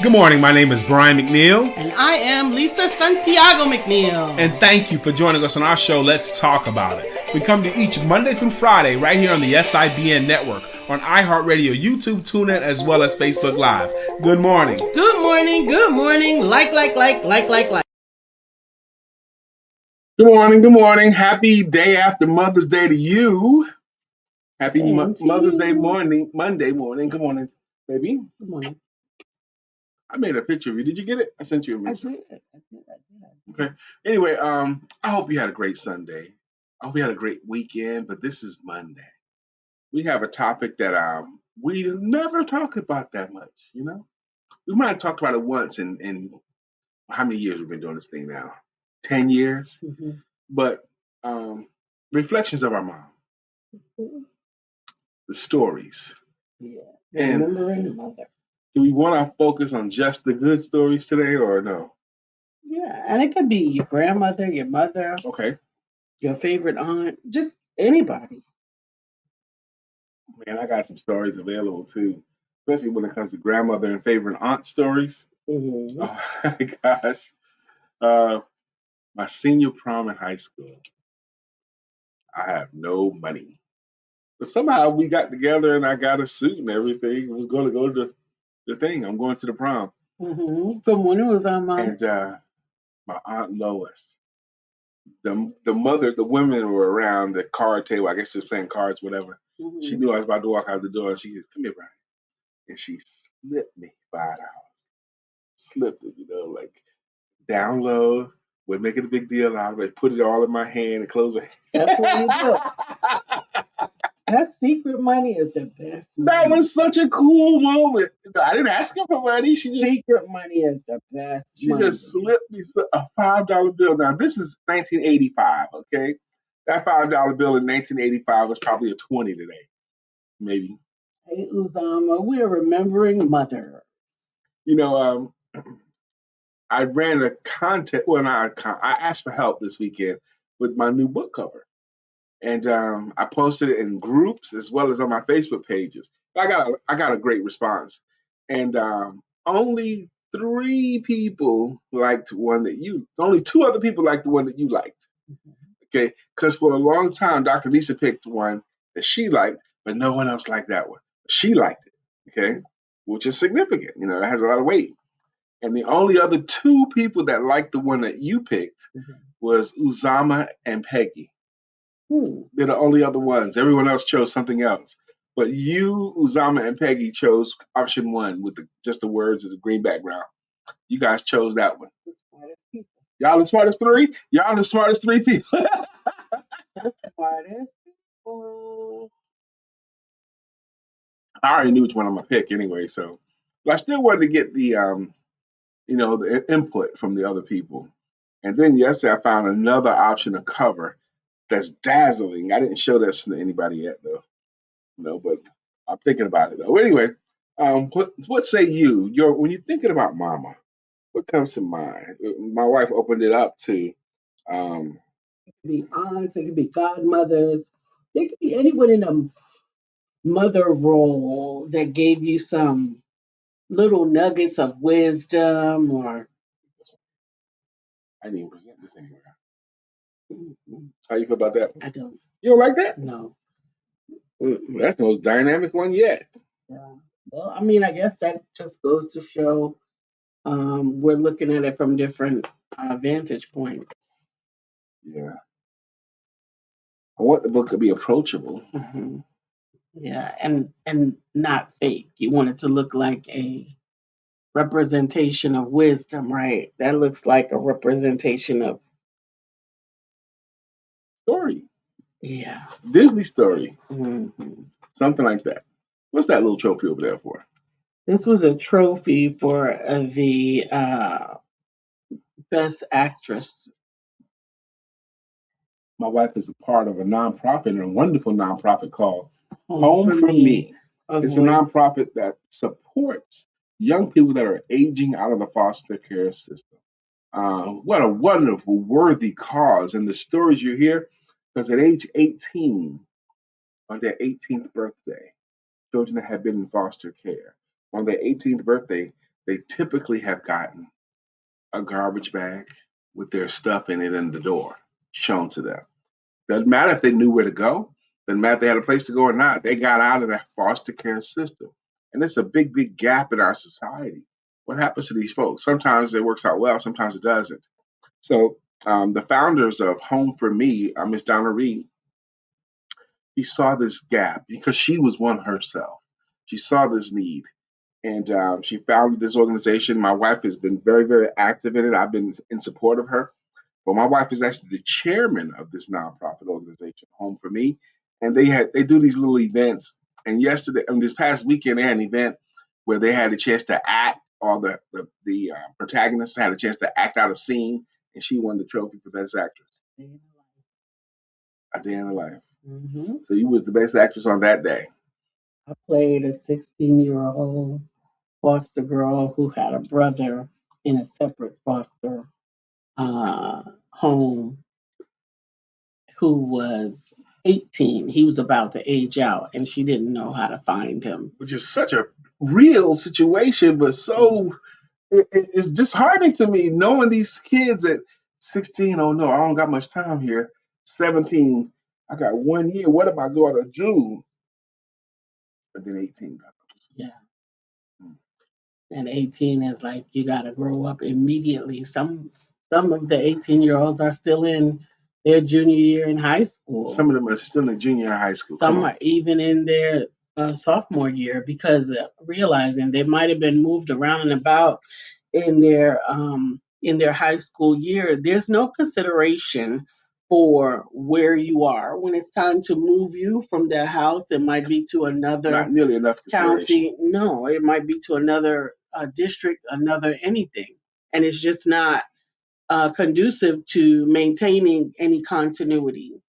Good morning. My name is Brian McNeill. And I am Lisa Santiago McNeill. And thank you for joining us on our show, Let's Talk About It. We come to each Monday through Friday right here on the SIBN network, on iHeartRadio, YouTube, TuneIn, as well as Facebook Live. Good morning. Good morning. Good morning. Like. Good morning. Good morning. Happy day after Mother's Day to you. Happy Mother's Day morning, Monday morning. Good morning, baby. Good morning. I made a picture of you. Did you get it? I sent you a message. I did. Okay. Anyway, I hope you had a great Sunday. I hope you had a great weekend, but this is Monday. We have a topic that we never talk about that much, you know? We might have talked about it once in how many years we've been doing this thing now? 10 years? Mm-hmm. But reflections of our mom. The stories. Yeah. And remembering mother. do we want to focus on just the good stories today or no? Yeah, and it could be your grandmother, your mother, Okay. your favorite aunt, just anybody. Man, I got some stories available too, especially when it comes to grandmother and favorite aunt stories. Mm-hmm. Oh my gosh. My senior prom in high school, I have no money. But somehow we got together and I got a suit and everything. I was going to go to the thing. I'm going to the prom. Mm-hmm. From when it was on my... And my Aunt Lois, the women were around the card table. I guess she was playing cards, whatever. Mm-hmm. She knew I was about to walk out the door and she says, "Come here, Brian." And she slipped me $5. Slipped it, like down low. We're making a big deal out of it. Put it all in my hand and close my hand. That's what you do. That secret money is the best money. That was such a cool moment. I didn't ask her for money. Secret money is the best She money. just slipped me a $5 bill. Now, this is 1985, okay? That $5 bill in 1985 was probably a 20 today, maybe. Hey, Uzama, we're remembering mother. I ran a contest. Well, I asked for help this weekend with my new book cover. And I posted it in groups as well as on my Facebook pages. I got a great response, and only 3 people liked one that you. Only 2 other people liked the one that you liked. Okay, because for a long time, DrLisa picked one that she liked, but no one else liked that one. She liked it. Okay, which is significant. It has a lot of weight. And the only other 2 people that liked the one that you picked was Uzama and Peggy. They're the only other ones. Everyone else chose something else. But you, Uzama, and Peggy chose option 1 with just the words of the green background. You guys chose that one. The smartest people. Y'all the smartest 3? Y'all the smartest 3 people. The smartest people. I already knew which one I'm going to pick anyway, so. But I still wanted to get the input from the other people. And then yesterday I found another option to cover that's dazzling. I didn't show this to anybody yet, though. But I'm thinking about it though. Anyway, what say you? When you're thinking about mama, what comes to mind? My wife opened it up to. It could be aunts, it could be godmothers, it could be anyone in a mother role that gave you some little nuggets of wisdom or. I didn't even present this anywhere. How you feel about that? I don't. You don't like that? No. That's the most dynamic one yet. Yeah. Well, I mean, I guess that just goes to show we're looking at it from different vantage points. Yeah. I want the book to be approachable. Mm-hmm. Yeah, and not fake. You want it to look like a representation of wisdom, right? That looks like a representation of Story. Yeah. Disney story. Mm-hmm. Something like that. What's that little trophy over there for? This was a trophy for the best actress. My wife is a part of a nonprofit, a wonderful nonprofit called Home for Me. It's a nonprofit that supports young people that are aging out of the foster care system. What a wonderful, worthy cause. And the stories you hear, because at age 18, on their 18th birthday, children that have been in foster care, on their 18th birthday, they typically have gotten a garbage bag with their stuff in it in the door shown to them. Doesn't matter if they knew where to go, doesn't matter if they had a place to go or not. They got out of that foster care system. And it's a big, big gap in our society. What happens to these folks? Sometimes it works out well, sometimes it doesn't. So the founders of Home for Me, Miss Donna Reed, she saw this gap because she was one herself. She saw this need, and she founded this organization. My wife has been very, very active in it. I've been in support of her. But my wife is actually the chairman of this nonprofit organization, Home for Me, and they do these little events. And this past weekend, they had an event where they had a chance to act. All the protagonists had a chance to act out a scene, and she won the trophy for best actress. A Day in the Life. Mm-hmm. So you was the best actress on that day. I played a 16-year-old foster girl who had a brother in a separate foster home who was 18. He was about to age out, and she didn't know how to find him. Which is such a real situation, but so it's disheartening to me knowing these kids at 16. Oh no, I don't got much time here. 17, I got 1 year. What am I going to do? And then 18 comes. Yeah. And 18 is like you got to grow up immediately. Some of the 18-year-olds are still in their junior year in high school. Some of them are still in junior high school. Some are even in their sophomore year because realizing they might have been moved around and about in their high school year. There's no consideration for where you are when it's time to move you from their house. It might be to another Not nearly enough county. No, it might be to another district, another anything, and it's just not conducive to maintaining any continuity.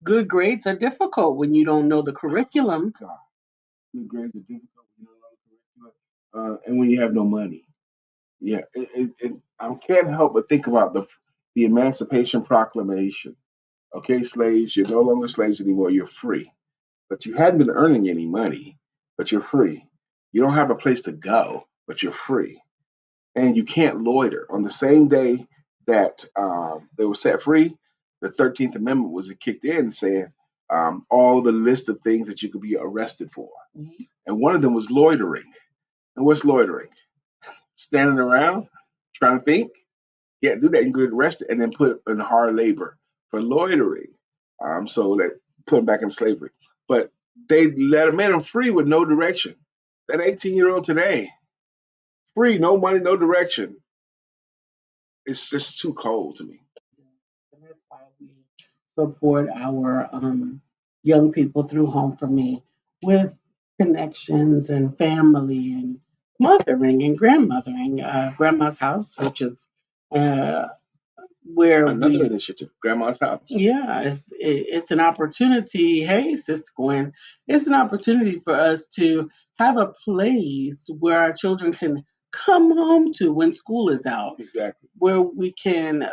Good grades are difficult when you don't know the curriculum. God, good grades are difficult when you don't know the curriculum, and when you have no money. Yeah, I can't help but think about the Emancipation Proclamation. Okay, slaves, you're no longer slaves anymore. You're free, but you hadn't been earning any money, but you're free. You don't have a place to go, but you're free, and you can't loiter. On the same day that they were set free, the 13th Amendment was kicked in, saying all the list of things that you could be arrested for, and one of them was loitering. And what's loitering? Standing around, trying to think. Yeah, do that and get arrested and then put in hard labor for loitering. So that put him back in slavery. But they let him in free with no direction. That 18-year-old today, free, no money, no direction. It's just too cold to me. And that's why we support our young people through Home for Me with connections and family and mothering and grandmothering. Grandma's House, which is uh, where Another initiative, Grandma's House. Yeah, it's an opportunity. Hey, Sister Gwen, it's an opportunity for us to have a place where our children can come home to when school is out. Exactly. Where we can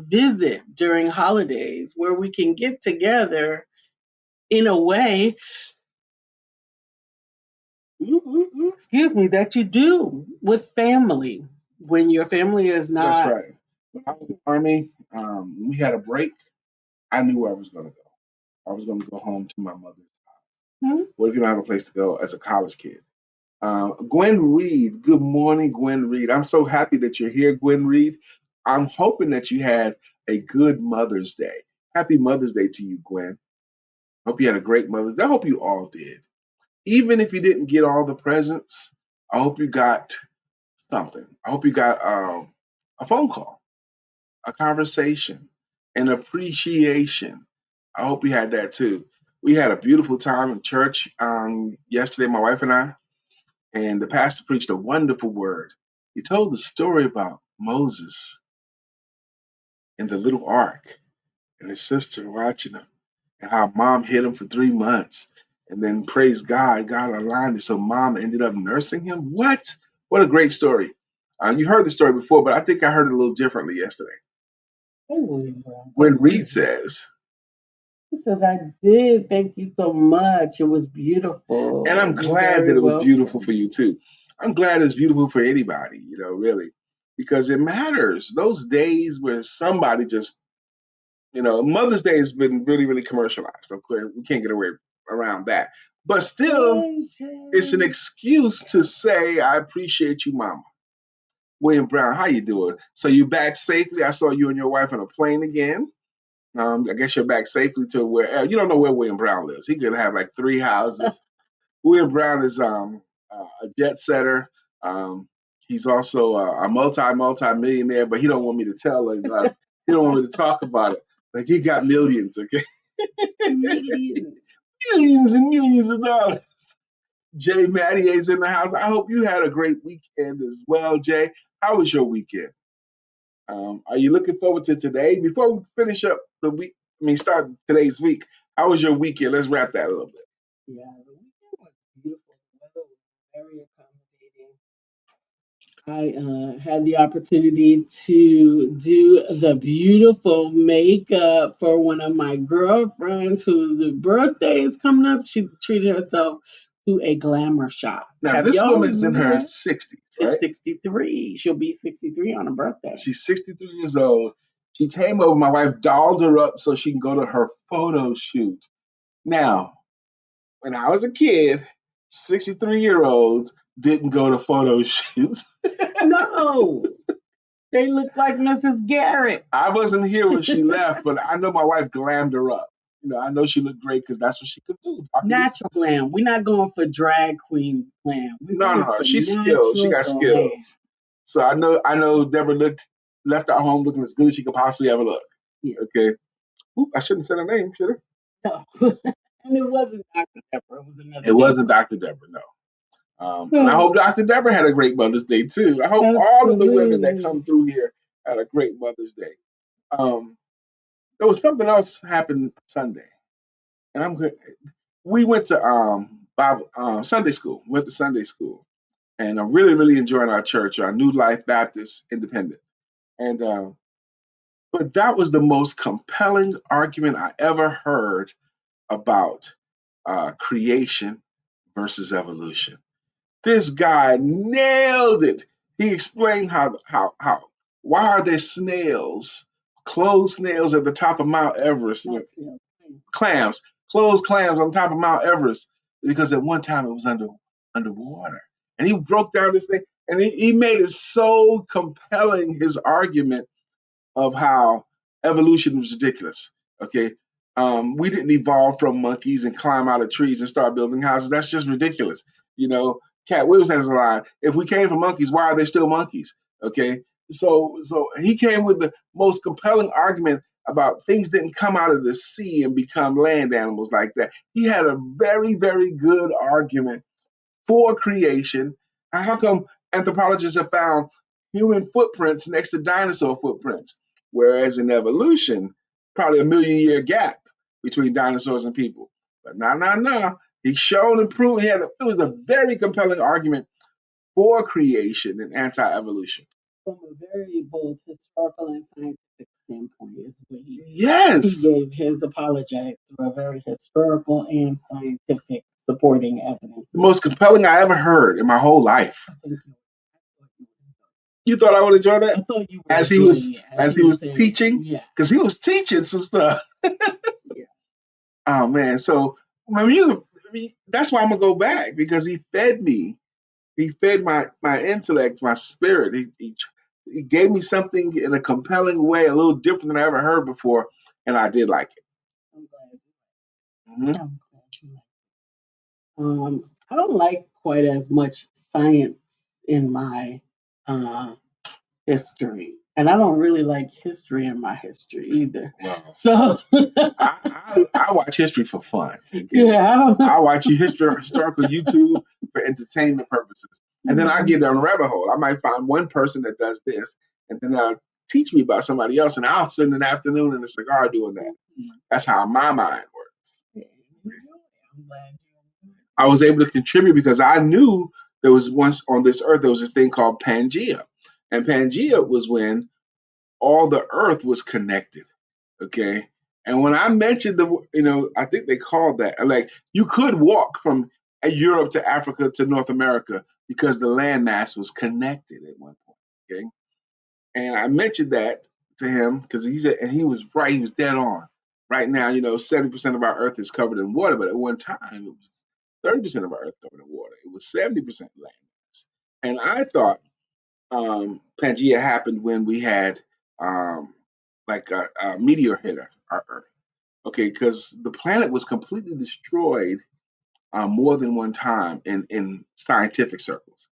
visit during holidays, where we can get together in a way, excuse me, that you do with family when your family is not. That's right. When I was in the Army, we had a break. I knew where I was going to go. I was going to go home to my mother's house. What if you don't have a place to go as a college kid? Gwen Reed, good morning, Gwen Reed. I'm so happy that you're here, Gwen Reed. I'm hoping that you had a good Mother's Day. Happy Mother's Day to you, Gwen. Hope you had a great Mother's Day. I hope you all did. Even if you didn't get all the presents, I hope you got something. I hope you got a phone call, a conversation, an appreciation. I hope you had that too. We had a beautiful time in church yesterday, my wife and I, and the pastor preached a wonderful word. He told the story about Moses and the little ark and his sister watching him and how mom hid him for 3 months. And then praise God, God aligned it. So mom ended up nursing him. What? What a great story. You heard the story before, but I think I heard it a little differently yesterday. When Reed says, he says, I did. Thank you so much. It was beautiful. And I'm glad that it was beautiful for you too. I'm glad it's beautiful for anybody, really, because it matters. Those days where somebody just, Mother's Day has been really, really commercialized. Of course, we can't get away around that. But still, it's an excuse to say, I appreciate you, Mama. William Brown, how you doing? So you back safely? I saw you and your wife on a plane again. I guess you're back safely to where you don't know where William Brown lives. He could have like 3 houses. William Brown is a jet setter. Um, he's also a multi millionaire, but he don't want me to tell him. He don't want me to talk about it. Like he got millions, okay, millions and millions of dollars. Jay Mattier's in the house. I hope you had a great weekend as well, Jay. How was your weekend? Are you looking forward to today? Before we finish up the week, start today's week. How was your weekend? Let's wrap that a little bit. Yeah, the weekend was beautiful. The weather was very accommodating. I had the opportunity to do the beautiful makeup for one of my girlfriends whose birthday is coming up. She treated herself to a glamour shop. Now, Have this y'all woman's in remember her that? 60s, She's right? 63. She'll be 63 on her birthday. She's 63 years old. She came over. My wife dolled her up so she can go to her photo shoot. Now, when I was a kid, 63-year-olds didn't go to photo shoots. No, they look like Mrs. Garrett. I wasn't here when she left, but I know my wife glammed her up. I know she looked great because that's what she could do. Natural glam. We're not going for drag queen glam. We're No, going no, for she's skilled. She natural got glam. skills. So I know Deborah left our home looking as good as she could possibly ever look. Yes. Okay. Oop, I shouldn't have said her name, should I? No. And it wasn't Dr. Deborah. It was another. It wasn't Dr. Deborah, no. And I hope Dr. Deborah had a great Mother's Day too. I hope all of the women that come through here had a great Mother's Day. There was something else happened Sunday, and I'm good. We went to Bible Sunday school. Went to Sunday school, and I'm really, really enjoying our church, our New Life Baptist Independent. And but that was the most compelling argument I ever heard about creation versus evolution. This guy nailed it. He explained how why are there snails, closed snails at the top of Mount Everest, clams, closed clams on top of Mount Everest, because at one time it was underwater. And he broke down this thing, and he made it so compelling, his argument of how evolution was ridiculous. Okay. We didn't evolve from monkeys and climb out of trees and start building houses. That's just ridiculous. Cat Williams has a line: if we came from monkeys, why are they still monkeys? Okay. So he came with the most compelling argument about things didn't come out of the sea and become land animals like that. He had a very, very good argument for creation. How come anthropologists have found human footprints next to dinosaur footprints, whereas in evolution, probably a million-year gap between dinosaurs and people? But no. He showed and proved it was a very compelling argument for creation and anti-evolution. From a very both historical and scientific standpoint is what he Yes. gave his apologetic through a very historical and scientific supporting evidence. The most compelling I ever heard in my whole life. You thought I would enjoy that? I thought you were as he was teaching, because he was teaching some stuff. Yeah. Oh man, so that's why I'm gonna go back, because he fed me. He fed my intellect, my spirit. He gave me something in a compelling way, a little different than I ever heard before, and I did like it. I'm glad. Mm-hmm. I'm glad you like it. I don't like quite as much science in my history, and I don't really like history in my history either. Well, so I watch history for fun. Okay? Yeah, I watch historical YouTube for entertainment purposes, and then I get down a rabbit hole. I might find one person that does this, and then they'll teach me about somebody else, and I'll spend an afternoon in a cigar doing that. That's how my mind works. I was able to contribute because I knew there was once on this earth there was this thing called Pangea, and Pangea was when all the earth was connected. Okay. And when I mentioned I think they called that, like, you could walk from Europe to Africa to North America because the landmass was connected at one point. Okay, and I mentioned that to him because he said, and he was right. He was dead on. Right now, 70% of our Earth is covered in water, but at one time it was 30% of our Earth covered in water. It was 70% landmass, and I thought Pangea happened when we had like a meteor hit our Earth. Okay, because the planet was completely destroyed more than one time in scientific circles.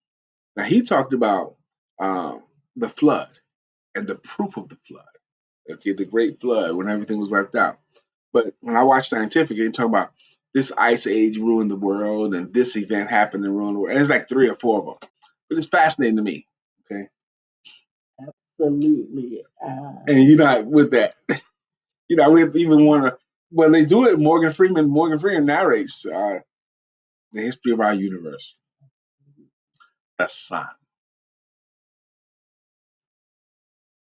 Now he talked about the flood and the proof of the flood. Okay, the Great Flood when everything was wiped out. But when I watch scientific, they talk about this ice age ruined the world and this event happened and ruined the world. And it's like three or four of them. But it's fascinating to me. Okay, Absolutely. and you're not with that. We have to even want to. Well, they do it. Morgan Freeman narrates the history of our universe. The sun,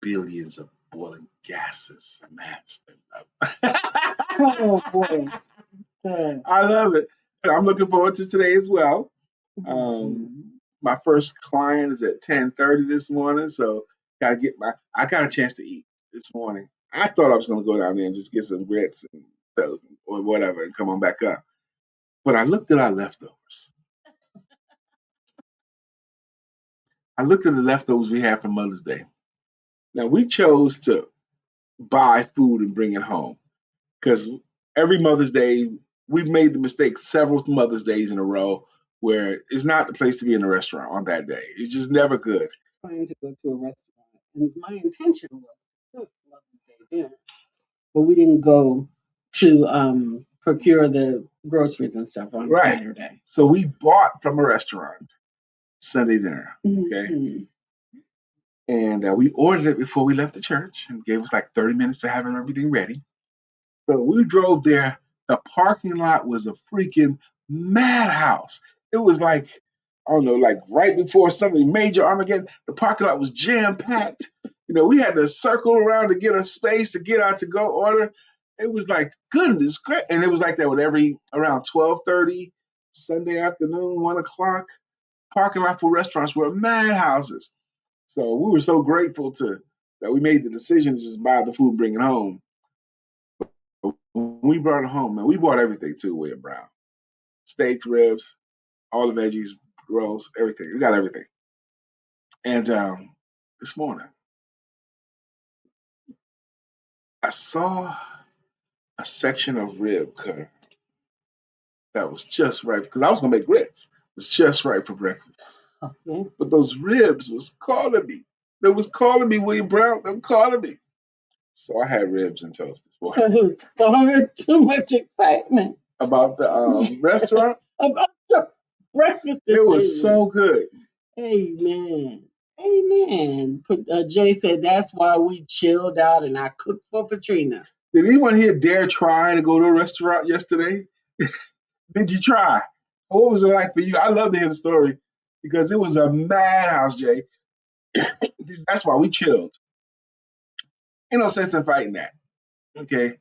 billions of boiling gases, mass. Oh boy. I love it. And I'm looking forward to today as well. My first client is at 10:30 this morning, so I got a chance to eat this morning. I thought I was going to go down there and just get some grits and toast or whatever and come on back up. But I looked at our leftovers. I looked at the leftovers we had from Mother's Day. Now we chose to buy food and bring it home because every Mother's Day we've made the mistake several Mother's Days in a row where it's not the place to be in a restaurant on that day. It's just never good. Trying to go to a restaurant, and my intention was to cook Mother's Day dinner, but we didn't go to procure the groceries and stuff on Right. Saturday. So we bought from a restaurant Sunday dinner. Okay. Mhm. And we ordered it before we left the church and gave us like 30 minutes to have everything ready. So we drove there. The parking lot was a freaking madhouse. It was like, I don't know, like right before something major Armageddon. The parking lot was jam packed. We had to circle around to get a space to get out to go order. It was like goodness, great. And it was like that with every around 12:30 Sunday afternoon, 1 o'clock. Parking lot for restaurants were madhouses. So we were so grateful that we made the decision to just buy the food and bring it home. But when we brought it home, man, we bought everything too, William Brown. Steak, ribs, all the veggies, rolls, everything. We got everything. And this morning, I saw a section of rib cutter that was just right because I was gonna make grits. It was just right for breakfast. Okay. But those ribs was calling me. They was calling me, William Brown. They were calling me. So I had ribs and toast this morning. It was far too much excitement About the restaurant. about the breakfast. It was so good. Amen. Amen. Jay said that's why we chilled out and I cooked for Patrina. Did anyone here dare try to go to a restaurant yesterday? Did you try? What was it like for you? I love to hear the story because it was a madhouse, Jay. That's why we chilled. Ain't no sense in fighting that. Okay.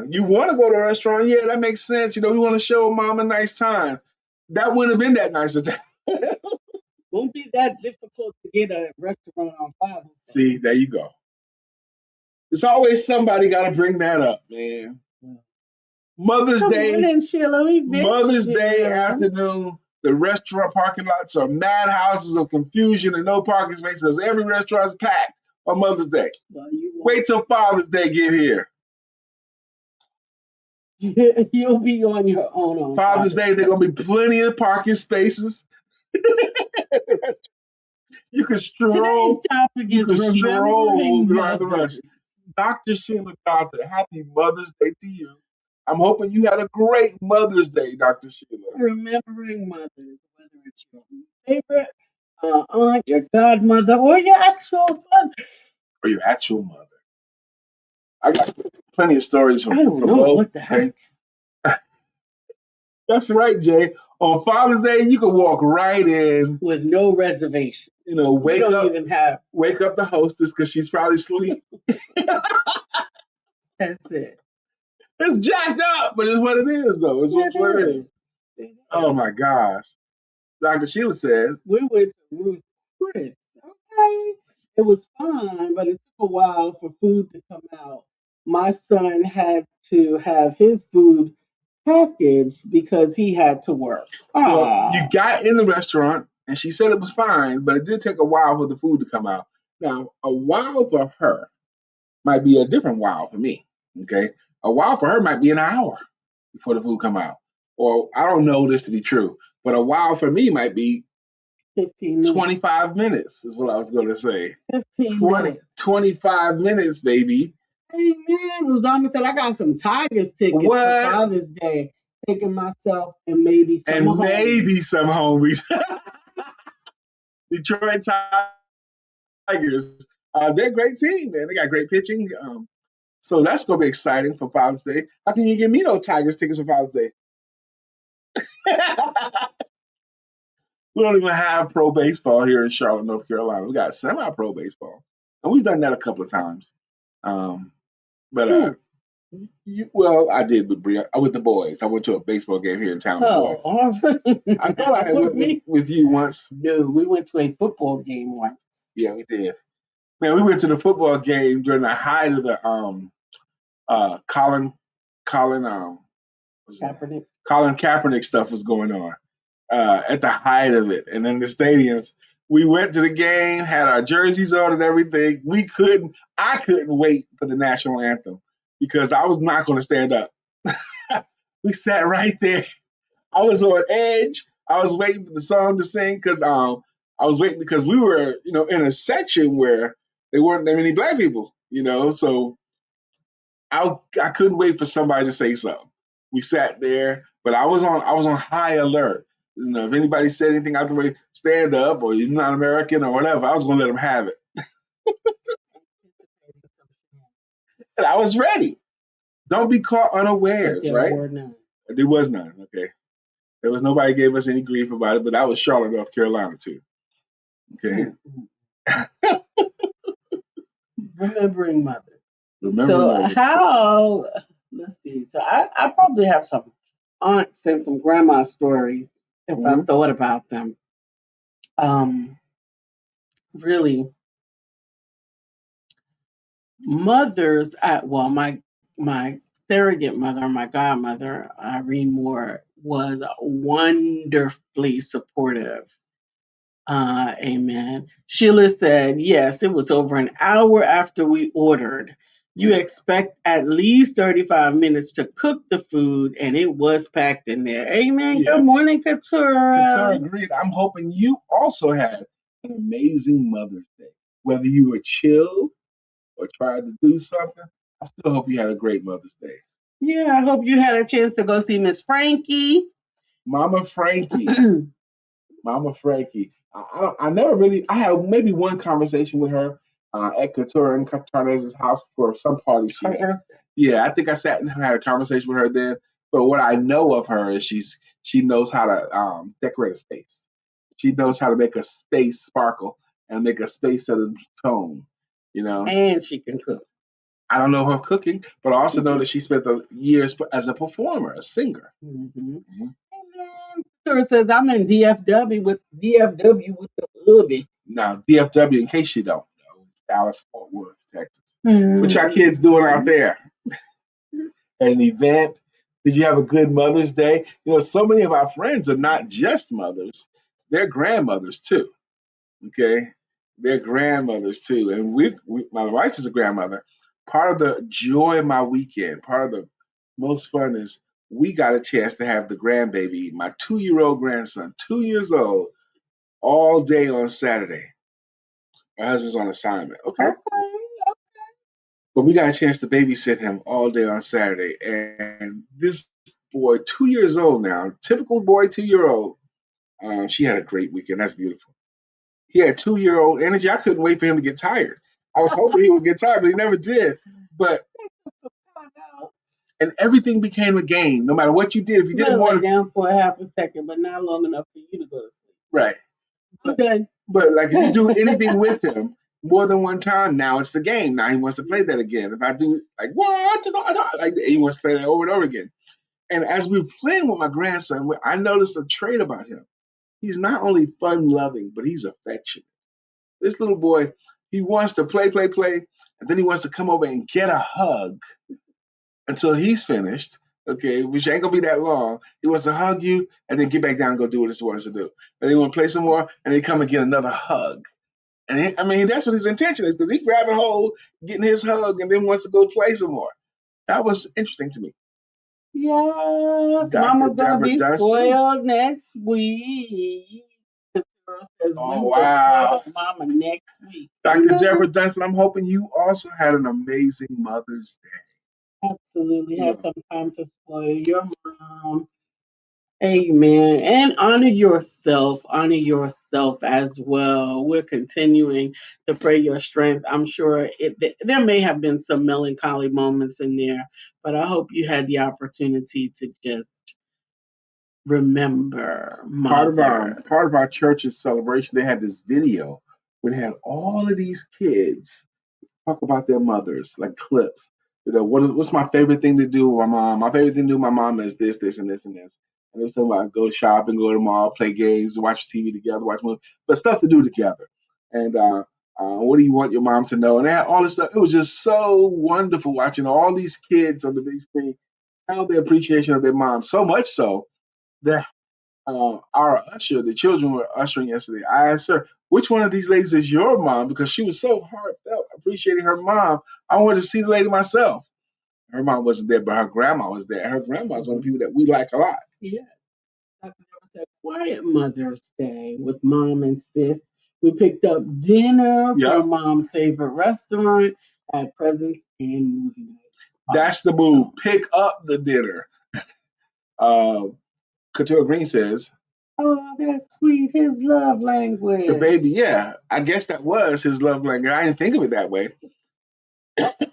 You want to go to a restaurant? Yeah, that makes sense. We want to show mom a nice time. That wouldn't have been that nice a time. Won't be that difficult to get a restaurant on Father's Day. See, there you go. There's always somebody got to bring that up, man. Mother's Day. Mother's Day afternoon. The restaurant parking lots are madhouses of confusion and no parking spaces because every restaurant's packed on Mother's Day. Wait till Father's Day get here. You'll be on your own on Father's Day. There's gonna be plenty of parking spaces. You can stroll. Today's topic is remembering mothers. Dr. Sheila Doctor, happy Mother's Day to you. I'm hoping you had a great Mother's Day, Dr. Sheila. Remembering mothers, whether it's your favorite aunt, your godmother, or your actual mother. Or your actual mother. I got plenty of stories from both. What the heck? That's right, Jay. On Father's Day, you can walk right in with no reservation. Wake up the hostess because she's probably asleep. That's it. It's jacked up, but it's what it is, though. It's what it is. Oh my gosh. Dr. Sheila says, We went to Ruth's Chris. Okay. It was fun, but it took a while for food to come out. My son had to have his food packaged because he had to work. well, you Oh, got in the restaurant and she said it was fine, but it did take a while for the food to come out. Now, a while for her might be a different wow for me. Okay. A wow for her might be an hour before the food come out. Or I don't know this to be true, but a wow for me might be 15 minutes. 25 minutes is what I was going to say. 15 minutes. 25 minutes, baby. Hey man, Uzama said I got some Tigers tickets for What? Father's Day. Taking myself and maybe some And home. maybe some homies. Detroit Tigers. They're a great team, man. They got great pitching. So that's going to be exciting for Father's Day. How can you give me no Tigers tickets for Father's Day? We don't even have pro baseball here in Charlotte, North Carolina. We got semi-pro baseball, and we've done that a couple of times. Um, but well, I did with Bria, with the boys. I went to a baseball game here in town with the boys. I thought I had went with you once. No, we went to a football game once. Yeah, we did. Man, we went to the football game during the height of the Colin Kaepernick. Colin Kaepernick stuff was going on at the height of it, and in the stadiums. We went to the game, had our jerseys on and everything. I couldn't wait for the national anthem because I was not going to stand up. We sat right there. I was on edge. I was waiting for the song to sing because I was waiting because we were, in a section where there weren't that many black people, so I couldn't wait for somebody to say something. We sat there, but I was on high alert. If anybody said anything out the way, stand up or you're not American or whatever, I was gonna let them have it. And I was ready. Don't be caught unawares, right? There was none. Okay. There was nobody gave us any grief about it, but that was Charlotte, North Carolina too. Okay. Remembering mother. Let's see. So I probably have some aunts and some grandma stories if I thought about them. Really, mothers my surrogate mother, my godmother, Irene Moore, was wonderfully supportive. Amen. Sheila said, yes, it was over an hour after we ordered. You expect at least 35 minutes to cook the food, and it was packed in there. Amen. Yeah. Good morning, Katura. Katura, agreed. I'm hoping you also had an amazing Mother's Day. Whether you were chill or tried to do something, I still hope you had a great Mother's Day. Yeah, I hope you had a chance to go see Miss Frankie. Mama Frankie. Mama Frankie. I never really, I had maybe one conversation with her at Katura and Katarna's house for some party she had. Yeah, I think I sat and had a conversation with her then. But what I know of her is she knows how to decorate a space. She knows how to make a space sparkle and make a space set of tone, And she can cook. I don't know her cooking, but I also know that she spent the years as a performer, a singer. Mm-hmm. Sure says I'm in DFW with the hubby. Now, DFW, in case you don't know, it's Dallas, Fort Worth, Texas. What y'all kids doing out there? An event? Did you have a good Mother's Day? So many of our friends are not just mothers; they're grandmothers too. Okay, they're grandmothers too, and my wife is a grandmother. Part of the joy of my weekend, part of the most fun is we got a chance to have the grandbaby, my 2-year-old grandson, 2 years old, all day on Saturday. My husband's on assignment. Okay. But we got a chance to babysit him all day on Saturday. And this boy, 2 years old now, typical boy, 2-year-old, she had a great weekend. That's beautiful. He had 2-year-old energy. I couldn't wait for him to get tired. I was hoping he would get tired, but he never did. And everything became a game. No matter what you did, if you didn't want to down for a half a second, but not long enough for you to go to sleep. Right. Okay. But like if you do anything with him more than one time, now it's the game. Now he wants to play that again. If I do like what, like he wants to play that over and over again. And as we were playing with my grandson, I noticed a trait about him. He's not only fun loving, but he's affectionate. This little boy, he wants to play, play, play, and then he wants to come over and get a hug until he's finished. Okay, which ain't gonna be that long. He wants to hug you and then get back down and go do what he wants to do. And he want to play some more, and then come and get another hug. And I mean, that's what his intention is, because he's grabbing hold, getting his hug, and then wants to go play some more. That was interesting to me. Yes, Dr. Mama's gonna Deborah be Dunstan. spoiled next week. The girl says Oh, we will wow. spoil Mama next week. Dr. Deborah Dunstan, I'm hoping you also had an amazing Mother's Day. Absolutely, have some time to spoil your mom. Amen. And honor yourself. Honor yourself as well. We're continuing to pray your strength. I'm sure there may have been some melancholy moments in there, but I hope you had the opportunity to just remember mother. Part of our church's celebration, they had this video where they had all of these kids talk about their mothers, like clips. What's my favorite thing to do with my mom? My favorite thing to do with my mom is this, this, and this, and this. And there's something about go shopping, go to the mall, play games, watch TV together, watch movies, but stuff to do together. And what do you want your mom to know? And they had all this stuff. It was just so wonderful watching all these kids on the big screen have the appreciation of their mom. So much so that our usher, the children were ushering yesterday. I asked her, which one of these ladies is your mom? Because she was so heartfelt appreciating her mom. I wanted to see the lady myself. Her mom wasn't there, but her grandma was there. Her grandma is one of the people that we like a lot. Yeah. Dr. said, quiet Mother's Day with mom and sis. We picked up dinner from mom's favorite restaurant at Presents and Movie Night. That's the move. Pick up the dinner. Couture Green says, oh, that's sweet. His love language. The baby, yeah. I guess that was his love language. I didn't think of it that way.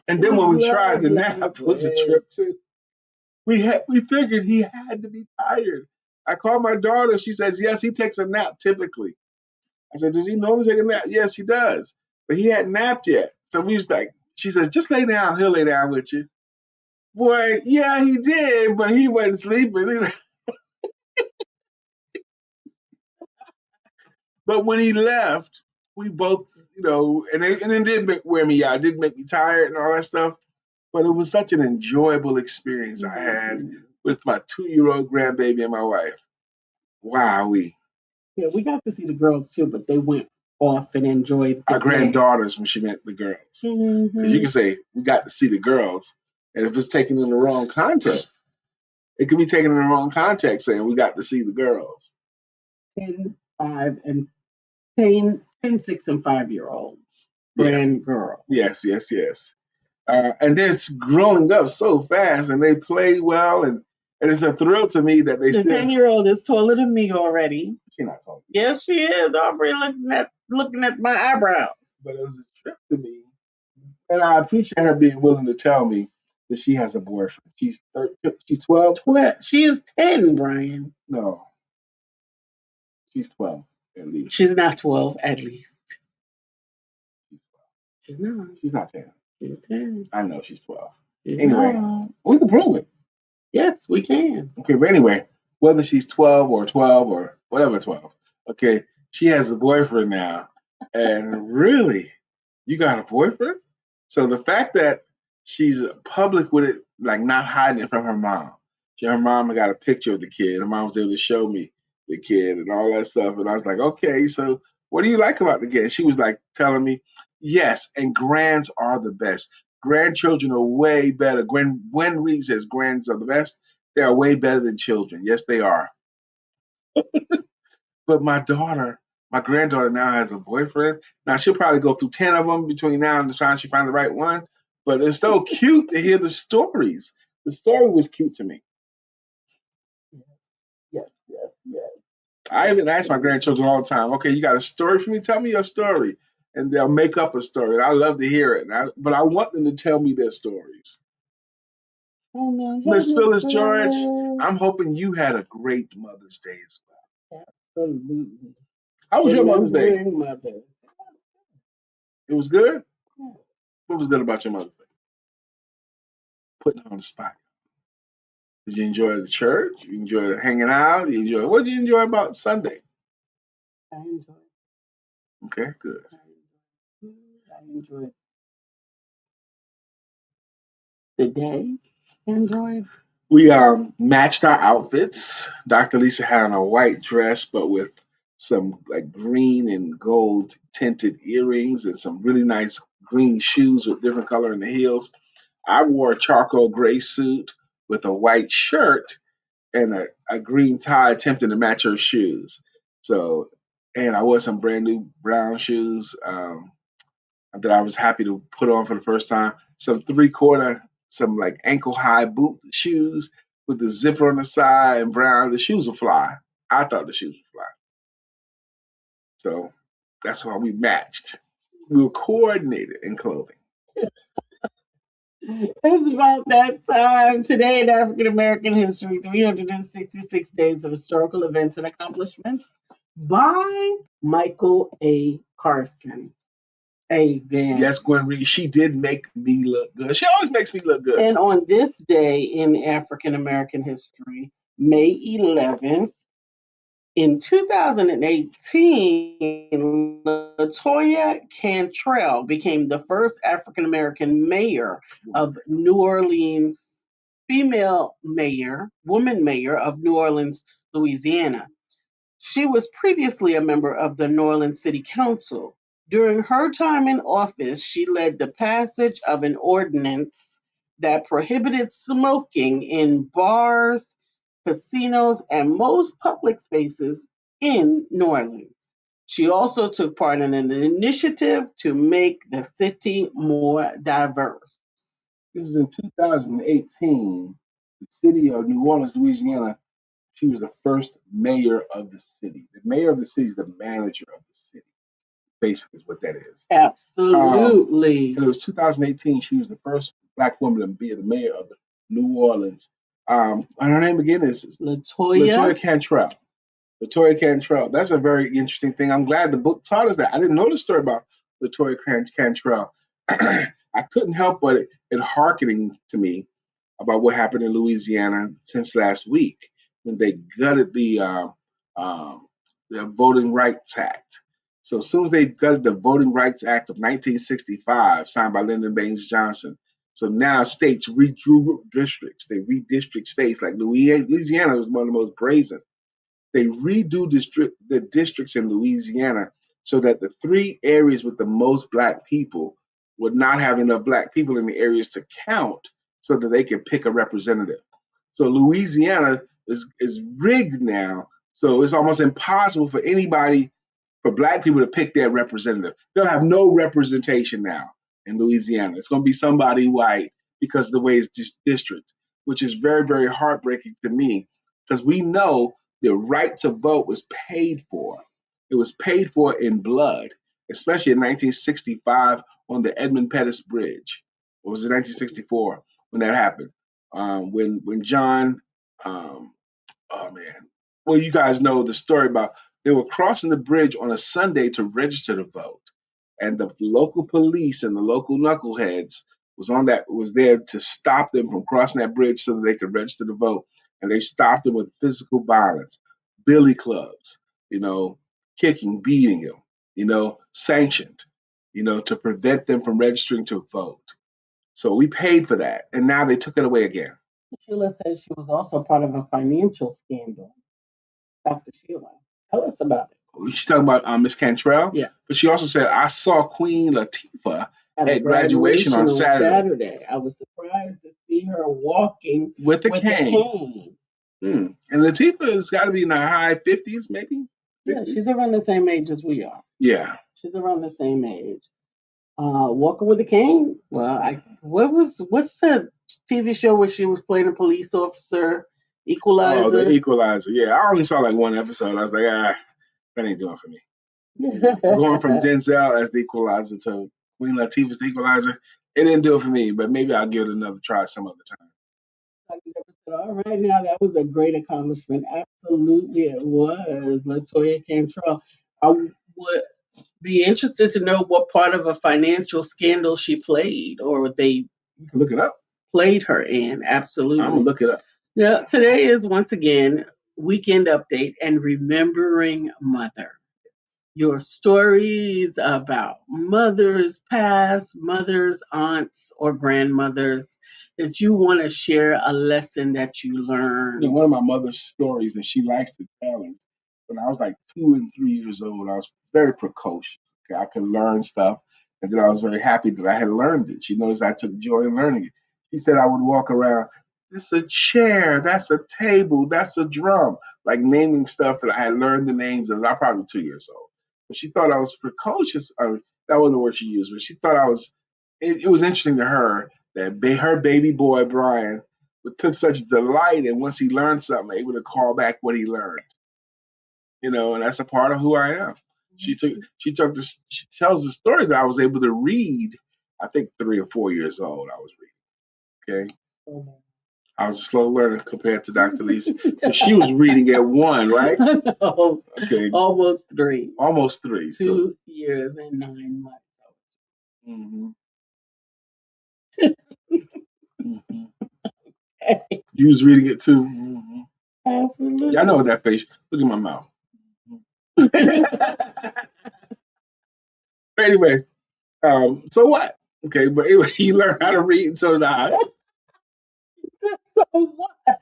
And then when we tried, the nap was a trip too. We figured he had to be tired. I called my daughter. She says, yes, he takes a nap typically. I said, does he normally take a nap? Yes, he does. But he hadn't napped yet. So we was like, she says, just lay down. He'll lay down with you. Boy, yeah, he did, but he wasn't sleeping. But when he left, we both, and it did wear me out. It did make me tired and all that stuff. But it was such an enjoyable experience I had with my 2-year-old grandbaby and my wife. Wowee. Yeah, we got to see the girls too, but they went off and enjoyed our granddaughters when she meant the girls. Because you can say, we got to see the girls. And if it's taken in the wrong context, it could be taken in the wrong context saying we got to see the girls. 10, 5, and 10, 6, and 5-year-olds. Grand girls. Yes. And they're growing up so fast and they play well. And it's a thrill to me that they the 10-year-old is taller than me already. She's not taller. Yes, she is. Aubrey looking at my eyebrows. But it was a trip to me. And I appreciate her being willing to tell me that she has a boyfriend. She's 12? She is 10, Brian. No. She's 12, at least. She's not 12, at least. She's not. She's not 10. She's 10. I know she's 12. She's anyway, not. We can prove it. Yes, we can. Okay, but anyway, whether she's 12 or whatever 12, okay, she has a boyfriend now. And really, you got a boyfriend? So the fact that she's public with it, like not hiding it from her mom. Her mom got a picture of the kid. Her mom was able to show me the kid and all that stuff. And I was like, okay, so what do you like about the kid? She was like telling me, yes, and grands are the best. Grandchildren are way better. Gwen Reed says grands are the best. They are way better than children. Yes, they are. But my granddaughter now has a boyfriend. Now she'll probably go through 10 of them between now and the time she finds the right one. But it's so cute to hear the stories. The story was cute to me. Yes. I even ask my grandchildren all the time, okay, you got a story for me? Tell me your story. And they'll make up a story. And I love to hear it. But I want them to tell me their stories. Miss Phyllis George, I'm hoping you had a great Mother's Day as well. Absolutely. How was your Mother's Day? It was good? Yeah. What was good about your Mother's Day? Putting her on the spot. Did you enjoy the church? You enjoy hanging out? You enjoy what did you enjoy about Sunday? I enjoyed. Okay, good. I enjoyed food. I enjoyed the day. I enjoyed. We matched our outfits. Dr. Lisa had on a white dress, but with some like green and gold tinted earrings and some really nice green shoes with different color in the heels. I wore a charcoal gray suit with a white shirt and a green tie attempting to match her shoes. So, and I wore some brand new brown shoes that I was happy to put on for the first time. Some 3/4, some like ankle high boot shoes with the zipper on the side and brown. The shoes will fly. I thought the shoes would fly. So that's why we matched. We were coordinated in clothing. It's about that time. Today in African American history, 366 days of historical events and accomplishments by Michael A. Carson. Amen. Yes, Gwen Reed, she did make me look good. She always makes me look good. And on this day in African American history, May 11th, in 2018, Latoya Cantrell became the first African American mayor of New Orleans, woman mayor of New Orleans, Louisiana. She was previously a member of the New Orleans City Council. During her time in office, she led the passage of an ordinance that prohibited smoking in bars, casinos, and most public spaces in New Orleans. She also took part in an initiative to make the city more diverse. This is in 2018. The city of New Orleans, Louisiana, she was the first mayor of the city. The mayor of the city is the manager of the city, basically, is what that is. Absolutely. And it was 2018. She was the first black woman to be the mayor of New Orleans. And her name again is Latoya Cantrell. Latoya Cantrell. That's a very interesting thing. I'm glad the book taught us that. I didn't know the story about Latoya Cantrell. I couldn't help but it hearkening to me about what happened in Louisiana since last week when they gutted um, the Voting Rights Act. So as soon as they gutted the Voting Rights Act of 1965, signed by Lyndon Baines Johnson, so now states redrew districts. They redistrict states like Louisiana was one of the most brazen. They redo the districts in Louisiana so that the three areas with the most black people would not have enough black people in the areas to count so that they could pick a representative. So Louisiana is rigged now. So it's almost impossible for anybody, for black people to pick their representative. They'll have no representation now in Louisiana. It's going to be somebody white because of the way it's district, which is very, very heartbreaking to me because we know the right to vote was paid for. It was paid for in blood, especially in 1965 on the Edmund Pettus Bridge. Or was it 1964 when that happened? When John, um, oh man, well you guys know the story about they were crossing the bridge on a Sunday to register to vote, and the local police and the local knuckleheads was there to stop them from crossing that bridge so that they could register to vote, and they stopped them with physical violence, billy clubs, you know, kicking, beating them, sanctioned, to prevent them from registering to vote. So we paid for that, and now they took it away again. Sheila says she was also part of a financial scandal. Dr. Sheila, tell us about it. She's talking about Miss Cantrell. Yes. But she also said, I saw Queen Latifah At at graduation on Saturday I was surprised to see her walking with a with a cane. cane. And Latifah has got to be in her high 50s, maybe. Yeah, 60s. she's around the same age as we are. Yeah. She's around the same age. Walking with a cane. Well, what's the TV show where she was playing a police officer? Equalizer. Oh, the Equalizer. Yeah, I only saw like one episode. I was like, that ain't doing for me. Going from Denzel as the Equalizer to Queen Latifah's the Equalizer, it didn't do it for me. But maybe I'll give it another try some other time. All right, now that was a great accomplishment. Absolutely, it was. Latoya Cantrell. I would be interested to know what part of a financial scandal she played or they You can look it up. played her in. Absolutely. I'm gonna look it up. Yeah, today is once again weekend update and remembering mother. Your stories about mothers past, mothers, aunts, or grandmothers that you want to share a lesson that you learned. One of my mother's stories that she likes to tell is when I was like 2 and 3 years old, I was very precocious. Okay, I could learn stuff, and then I was very happy that I had learned it. She noticed I took joy in learning it. She said I would walk around. This is a chair. That's a table. That's a drum. Like naming stuff that I had learned the names of. I was probably 2 years old. But she thought I was precocious. That wasn't the word she used, but she thought I was. It was interesting to her that her baby boy Brian took such delight in once he learned something, able to call back what he learned. And that's a part of who I am. She tells the story that I was able to read. I think 3 or 4 years old, I was reading. Okay. I was a slow learner compared to DrLisa. She was reading at 1, right? No, Okay. almost 3. Almost 3. 2 years and 9 months. Mm-hmm. Mm-hmm. You was reading it too. Mm-hmm. Absolutely. Yeah, I know what that face. Look at my mouth. Anyway, so what? Okay, but anyway, he learned how to read, and so did I. So what?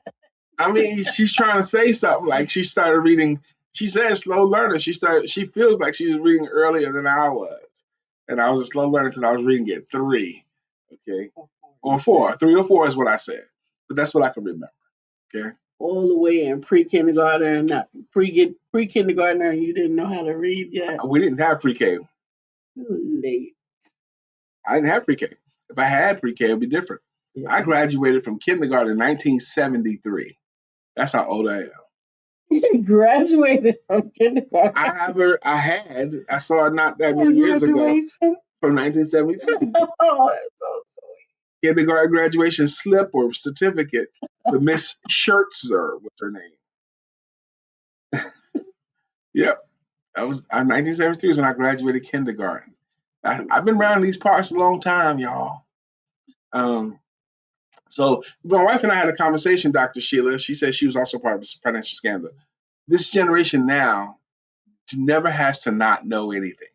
I mean, she's trying to say something. Like she started reading. She said slow learner. She feels like she was reading earlier than I was, and I was a slow learner because I was reading at 3. Okay, or 4. 3 or 4 is what I said, but that's what I can remember. Okay. All the way in pre-kindergarten, not pre-kindergartner, you didn't know how to read yet. We didn't have pre-K. Late. I didn't have pre-K. If I had pre-K, it'd be different. Yeah. I graduated from kindergarten in 1973. That's how old I am. You graduated from kindergarten. I saw it not that many years ago. From 1973. Oh, that's so sweet. Kindergarten graduation slip or certificate for Miss Schertzer, what's her name? Yep. That was 1973 is when I graduated kindergarten. I've been around these parts a long time, y'all. So my wife and I had a conversation, Dr. Sheila. She said she was also part of a financial scandal. This generation now never has to not know anything.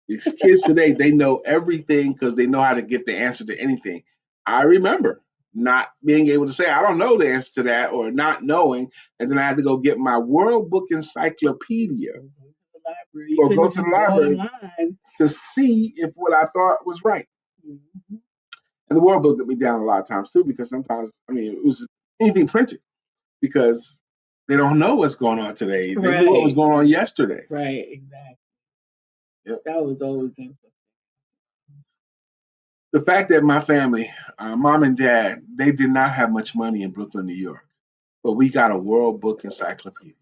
These kids today, they know everything because they know how to get the answer to anything. I remember not being able to say, I don't know the answer to that, or not knowing, and then I had to go get my World Book Encyclopedia or go to the library to see if what I thought was right. Mm-hmm. And the World Book let me down a lot of times too, because sometimes, it was anything printed because they don't know what's going on today. They knew what was going on yesterday. Right, exactly. Yep. That was always interesting. The fact that my family, mom and dad, they did not have much money in Brooklyn, New York, but we got a World Book Encyclopedia.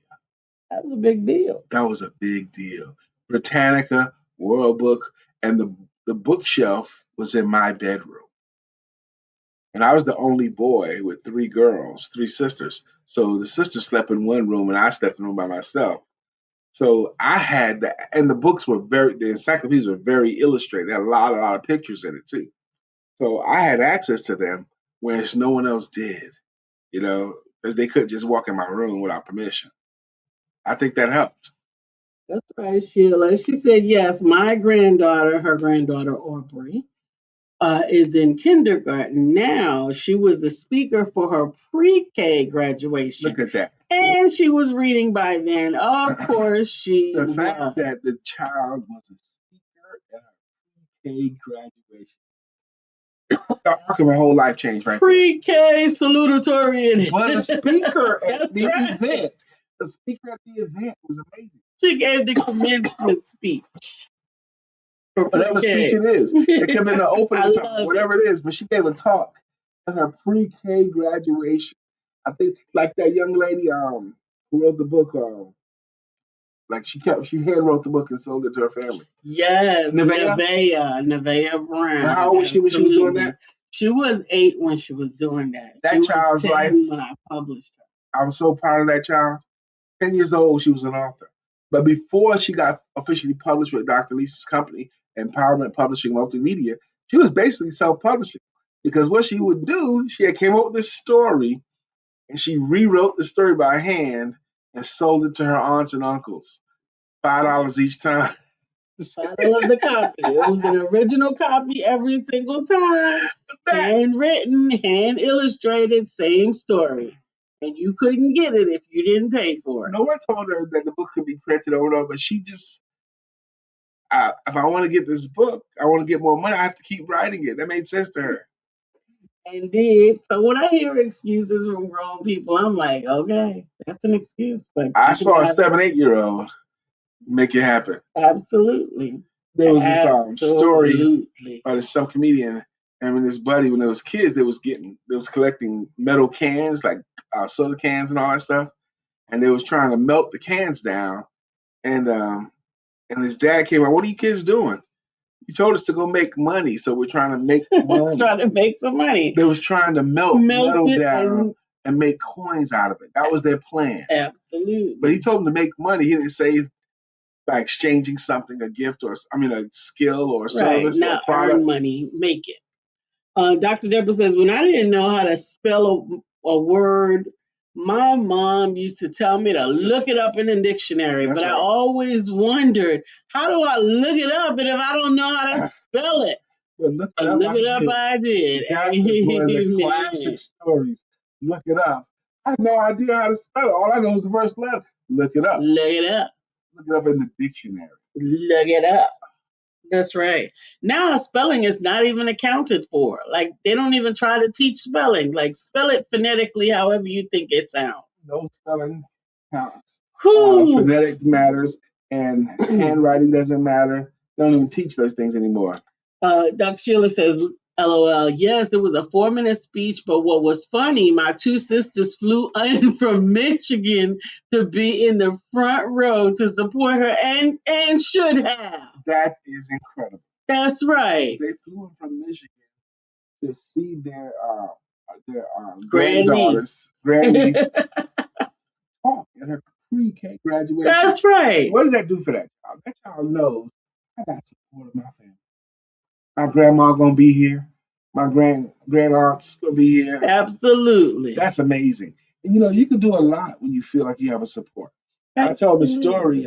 That was a big deal. That was a big deal. Britannica, World Book, and the bookshelf was in my bedroom. And I was the only boy with 3 girls, 3 sisters. So the sisters slept in one room and I slept in a room by myself. So I had that, and the encyclopedias were very illustrated. They had a lot of pictures in it too. So I had access to them, whereas no one else did, because they couldn't just walk in my room without permission. I think that helped. That's right, Sheila. She said, yes, my granddaughter, her granddaughter Aubrey, is in kindergarten now. She was the speaker for her pre-K graduation. Look at that. And she was reading by then. Of course, she The fact that the child was a speaker at her pre-K graduation. Her whole life changed right pre-K salutatorian. But a speaker at the event. The speaker at the event was amazing. She gave the commencement speech. Whatever speech it is. It could have been an opening talk, whatever it is, but she gave a talk at her pre-K graduation. I think like that young lady who wrote the book, like she hand wrote the book and sold it to her family. Yes, Nevaeh Brown. How old was she when she was doing that? She was 8 when she was doing that. That child's life. When I published her. I was so proud of that child. 10 years old, she was an author. But before she got officially published with DrLisa's company, Empowerment Publishing Multimedia, she was basically self-publishing. Because what she would do, she had came up with this story, and she rewrote the story by hand and sold it to her aunts and uncles. $5 each time. $5 a copy. It was an original copy every single time, handwritten, hand illustrated, same story. And you couldn't get it if you didn't pay for it. No one told her that the book could be printed over and over, but she just, if I want to get this book, I want to get more money, I have to keep writing it. That made sense to her. And did. So when I hear excuses from grown people, I'm like, okay, that's an excuse. But I saw a 7, 8-year-old make it happen. Absolutely. There was this story by this some comedian and his buddy when they was kids, they was collecting metal cans like soda cans and all that stuff, and they was trying to melt the cans down, and his dad came out. What are you kids doing? You told us to go make money, so we're trying to make money. Trying to make some money. They was trying to melt metal down and make coins out of it. That was their plan. Absolutely. But he told them to make money. He didn't say by exchanging something, a gift, or a skill or a service or a product. Earn money, make it. Dr. Deborah says, when I didn't know how to spell a word, my mom used to tell me to look it up in the dictionary. That's but right. I always wondered, how do I look it up? And if I don't know how to spell it? Well, look it up, I did. That is one of the classic stories. Look it up. I have no idea how to spell it. All I know is the first letter. Look it up. Look it up. Look it up in the dictionary. Look it up. That's right. Now spelling is not even accounted for. Like they don't even try to teach spelling. Like spell it phonetically however you think it sounds. No spelling counts. Phonetics matters and handwriting doesn't matter. They don't even teach those things anymore. Dr. Sheila says, LOL, yes, there was a 4-minute speech, but what was funny, my 2 sisters flew in from Michigan to be in the front row to support her and should have. That is incredible. That's right. They flew in from Michigan to see their granddaughters, grandniece talk at her pre-K graduation. That's right. What did that do for that child? That child knows I got support of my family. My grandma gonna be here. My grand aunt's gonna be here. Absolutely. That's amazing. And you can do a lot when you feel like you have a support. Absolutely. I tell the story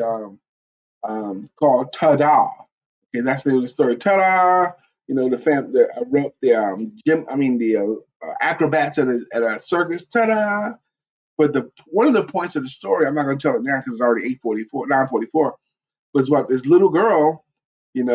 called Ta-Da. Okay, that's the name of the story. Ta-da! I wrote the acrobats at a circus. Ta-da! But one of the points of the story, I'm not going to tell it now because it's already 9:44, was about this little girl. And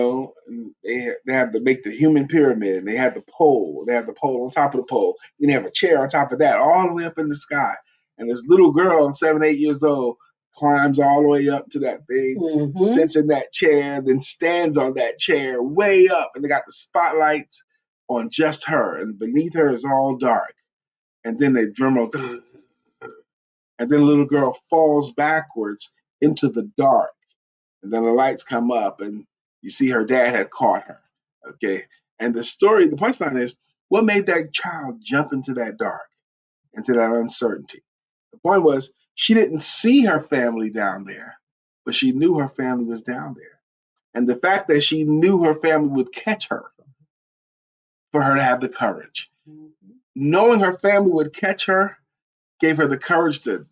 they have to make the human pyramid, and they have the pole. They have the pole on top of the pole. And they have a chair on top of that, all the way up in the sky. And this little girl, 7, 8 years old, climbs all the way up to that thing, sits in that chair, then stands on that chair way up, and they got the spotlights on just her, and beneath her is all dark. And then they drum roll, and then the little girl falls backwards into the dark. And then the lights come up, and you see her dad had caught her. Okay. And the punchline is, what made that child jump into that dark, into that uncertainty? The point was, she didn't see her family down there, but she knew her family was down there. And the fact that she knew her family would catch her, for her to have the courage. Knowing her family would catch her gave her the courage to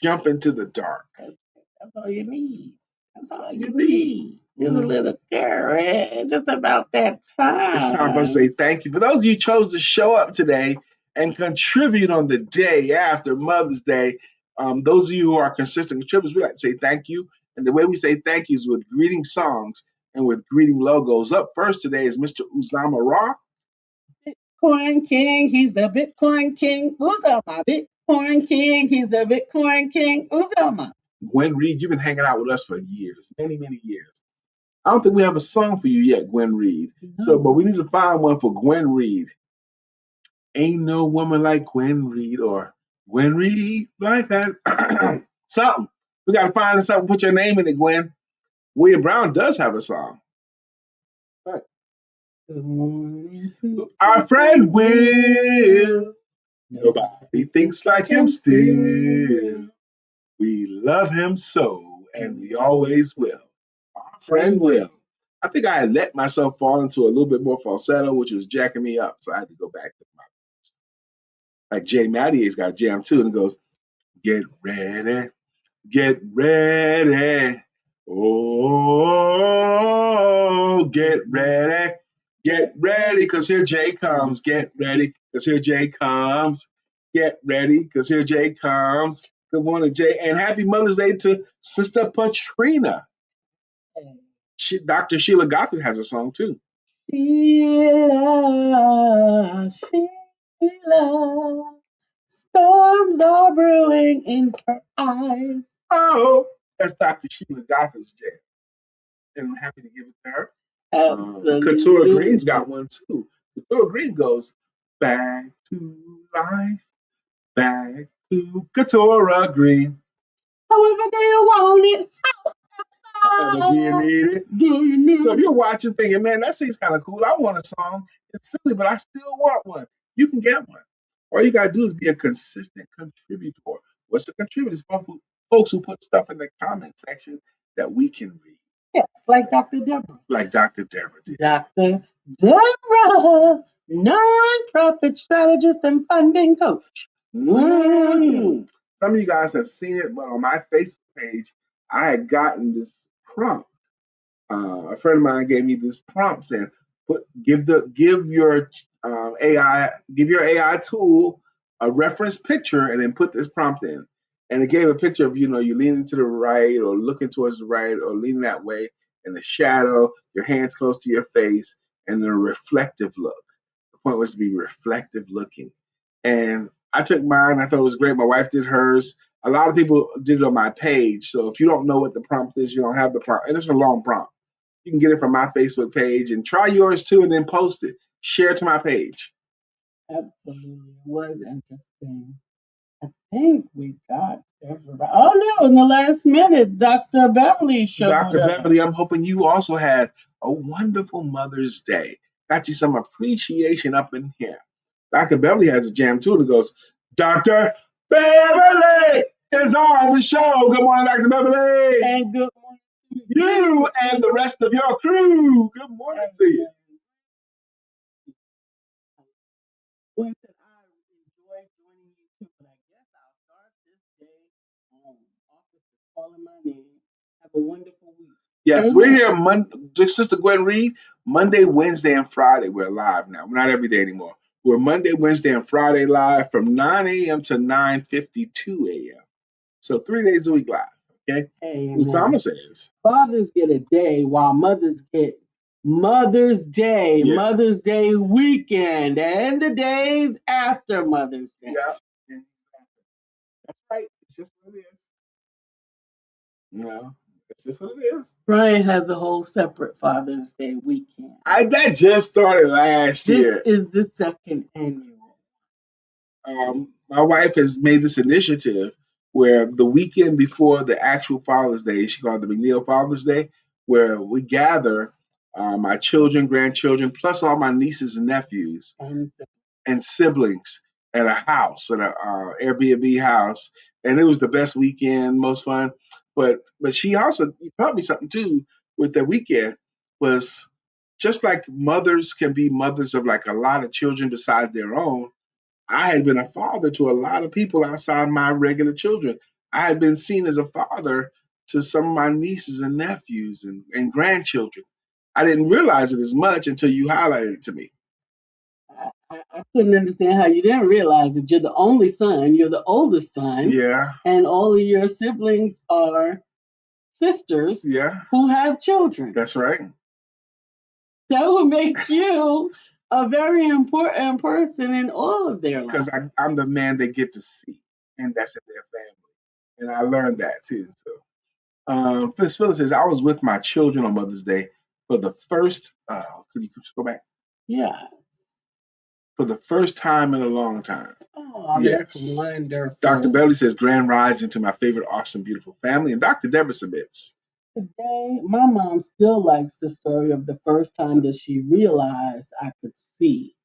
jump into the dark. That's all you need. That's all you need. Just a little courage. Just about that time. It's time for us to say thank you. For those of you who chose to show up today and contribute on the day after Mother's Day, those of you who are consistent contributors, we like to say thank you. And the way we say thank you is with greeting songs and with greeting logos. Up first today is Mr. Uzama Roth. Bitcoin King, he's the Bitcoin King. Uzama, Bitcoin King, he's the Bitcoin King. Uzama. Gwen Reed, you've been hanging out with us for years, many, many years. I don't think we have a song for you yet, Gwen Reed. No. But we need to find one for Gwen Reed. Ain't no woman like Gwen Reed, or Gwen Reed like that. Something. We got to find something. Put your name in it, Gwen. William Brown does have a song. What? Our friend Will. Nobody thinks like him still. We love him so, and we always will. Our friend Will. I think I had let myself fall into a little bit more falsetto, which was jacking me up, so I had to go back to my Like Jay Mattier's got a jam too, and it goes, "Get ready, get ready, oh, get ready, cause here Jay comes. Get ready, cause here Jay comes. Get ready, cause here Jay comes." Good morning, Jay, and happy Mother's Day to Sister Patrina. Dr. Sheila Gothard has a song too. Sheila, Sheila, storms are brewing in her eyes. Oh, that's Dr. Sheila Gothard's jam, and I'm happy to give it to her. Katura Green's got one too. Katura Green goes, "Back to life, back to Katura Green. However do you want it? Do you need it?" Do you need So if you're watching thinking, "Man, that seems kind of cool. I want a song. It's silly, but I still want one." You can get one. All you gotta do is be a consistent contributor. What's the contributors? Folks who put stuff in the comment section that we can read. Yes, like Dr. Deborah. Like Dr. Deborah did. Dr. Deborah, nonprofit strategist and funding coach. Some of you guys have seen it, but on my Facebook page, I had gotten this prompt. A friend of mine gave me this prompt saying, give your AI tool a reference picture and then put this prompt in." And it gave a picture of, you leaning to the right or looking towards the right or leaning that way in the shadow, your hands close to your face, and the reflective look. The point was to be reflective looking. And I took mine. I thought it was great. My wife did hers. A lot of people did it on my page. So if you don't know what the prompt is, you don't have the prompt. And it's a long prompt. You can get it from my Facebook page and try yours too and then post it. Share it to my page. Absolutely. It was interesting. I think we got everybody. Oh no, in the last minute, Dr. Beverly showed Dr. up. Beverly, I'm hoping you also had a wonderful Mother's Day. Got you some appreciation up in here. Dr. Beverly has a jam too that goes, "Dr. Beverly is on the show. Good morning, Dr. Beverly. And good morning to You and the rest of your crew. Good morning to you." Well, I enjoyed joining you too, but I guess I'll start this day home. Office is calling my name. Have a wonderful week. Yes, we're here Monday, Sister Gwen Reed, Monday, Wednesday, and Friday. We're live now. We're not every day anymore. We're Monday, Wednesday, and Friday live from 9 a.m. to 9:52 a.m. So 3 days a week live. Okay. Hey, Usama says fathers get a day while mothers get Mother's Day, Yeah. Mother's Day weekend, and the days after Mother's Day. Yeah. That's right. It's just what it is. It's just what it is. Brian has a whole separate Father's Day weekend. That just started last year. This is the second annual. My wife has made this initiative where the weekend before the actual Father's Day, she called it the McNeill Father's Day, where we gather my children, grandchildren, plus all my nieces and nephews and siblings at a house, at an Airbnb house. And it was the best weekend, most fun. But she also taught me something too with the weekend was just like mothers can be mothers of like a lot of children besides their own. I had been a father to a lot of people outside my regular children. I had been seen as a father to some of my nieces and nephews and grandchildren. I didn't realize it as much until you highlighted it to me. I couldn't understand how you didn't realize that you're the only son, you're the oldest son. Yeah. And all of your siblings are sisters who have children. That's right. That would make you a very important person in all of their lives. Because I'm the man they get to see, and that's in their family. And I learned that too. So, Phyllis says, "I was with my children on Mother's Day for the first, could you just go back? Yeah. For the first time in a long time." Oh, that's wonderful. Dr. Beverly says, "Grand rising to my favorite, awesome, beautiful family." And Dr. Deborah submits, "Today, my mom still likes the story of the first time that she realized I could see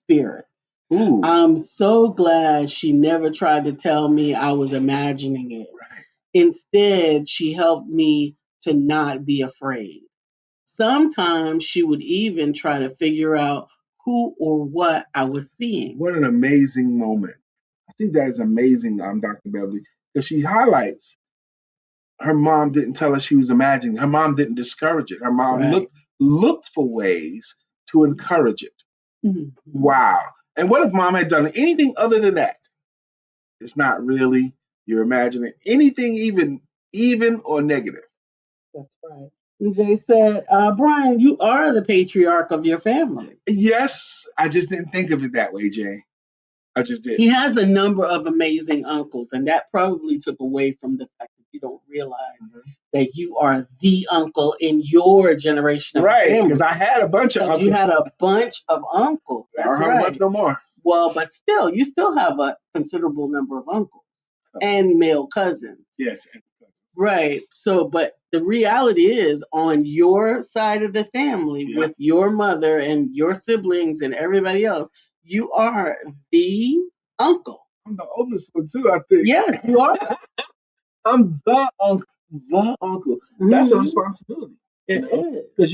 spirits. Ooh. I'm so glad she never tried to tell me I was imagining it. Right. Instead, she helped me to not be afraid. Sometimes she would even try to figure out who or what I was seeing." What an amazing moment. see that as amazing, Dr. Beverly, because she highlights her mom didn't tell her she was imagining. Her mom didn't discourage it. Her mom Right. looked for ways to encourage it. Mhm. Wow. And what if mom had done anything other than that? It's not really. You're imagining anything even or negative. That's right. And Jay said, Brian, you are the patriarch of your family. Yes, I just didn't think of it that way, Jay. I just He didn't. has a number of amazing uncles, and that probably took away from the fact that you don't realize that you are the uncle in your generation of Right, because family. I had a bunch of Because you uncles. had a bunch of uncles. I That's don't have a bunch right. no more. Well, but still, you still have a considerable number of uncles and male cousins. Yes. And cousins. Right. So, but the reality is on your side of the family Yeah. with your mother and your siblings and everybody else, you are the uncle. I'm the oldest one too, I think. Yes, you are. I'm the uncle. The uncle. That's a responsibility. It is. Because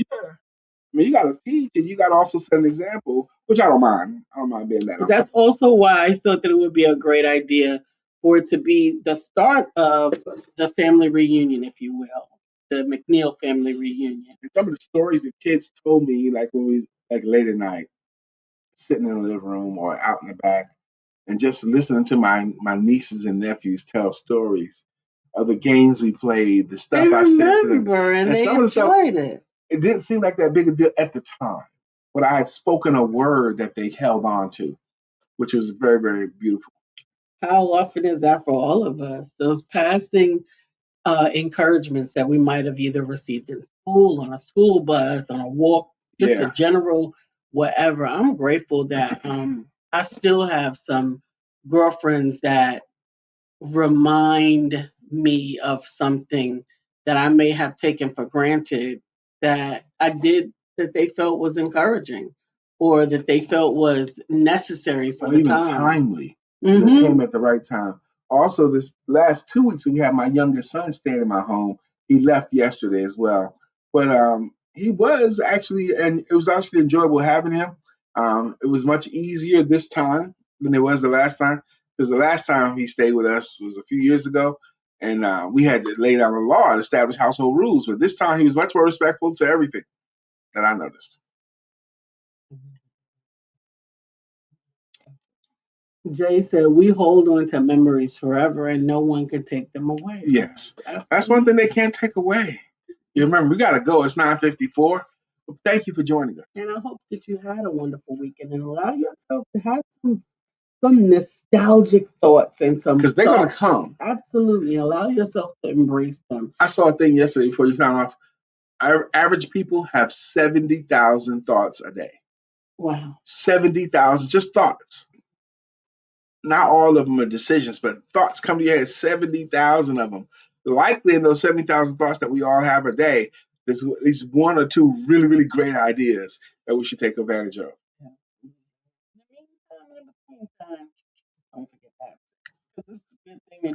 you gotta teach and you gotta also set an example, which I don't mind. I don't mind being that But uncle. that's also why I thought that it would be a great idea for it to be the start of the family reunion, if you will, the McNeill family reunion. And some of the stories that kids told me, like when we like late at night, sitting in the living room or out in the back, and just listening to my nieces and nephews tell stories of the games we played, the stuff They I said to them, remember and they some of the stuff enjoyed it. it didn't seem like that big a deal at the time, but I had spoken a word that they held on to, which was very, very beautiful. How often is that for all of us? Those passing encouragements that we might have either received in school, on a school bus, on a walk, just a Yeah. general whatever. I'm grateful that I still have some girlfriends that remind me of something that I may have taken for granted that I did that they felt was encouraging or that they felt was necessary for Or the even time. timely. And it came at the right time. Also, this last 2 weeks we had my youngest son staying in my home. He left yesterday as well. But he was actually, and it was actually enjoyable having him. It was much easier this time than it was the last time. Because the last time he stayed with us was a few years ago, and we had to lay down a law and establish household rules. But this time he was much more respectful to everything that I noticed. Jay said, we hold on to memories forever and no one can take them away. Yes. That's one thing they can't take away. You remember, we got to go. It's 9:54. Well, thank you for joining us. And I hope that you had a wonderful weekend and allow yourself to have some nostalgic thoughts and some Because they're going to come. Absolutely. Allow yourself to embrace them. I saw a thing yesterday before you found off. Our average people have 70,000 thoughts a day. Wow. 70,000, just thoughts. Not all of them are decisions, but thoughts come to your head, 70,000 of them. Likely in those 70,000 thoughts that we all have a day, there's at least one or two really, really great ideas that we should take advantage of. Yeah. In the meantime, don't forget that. It's a good thing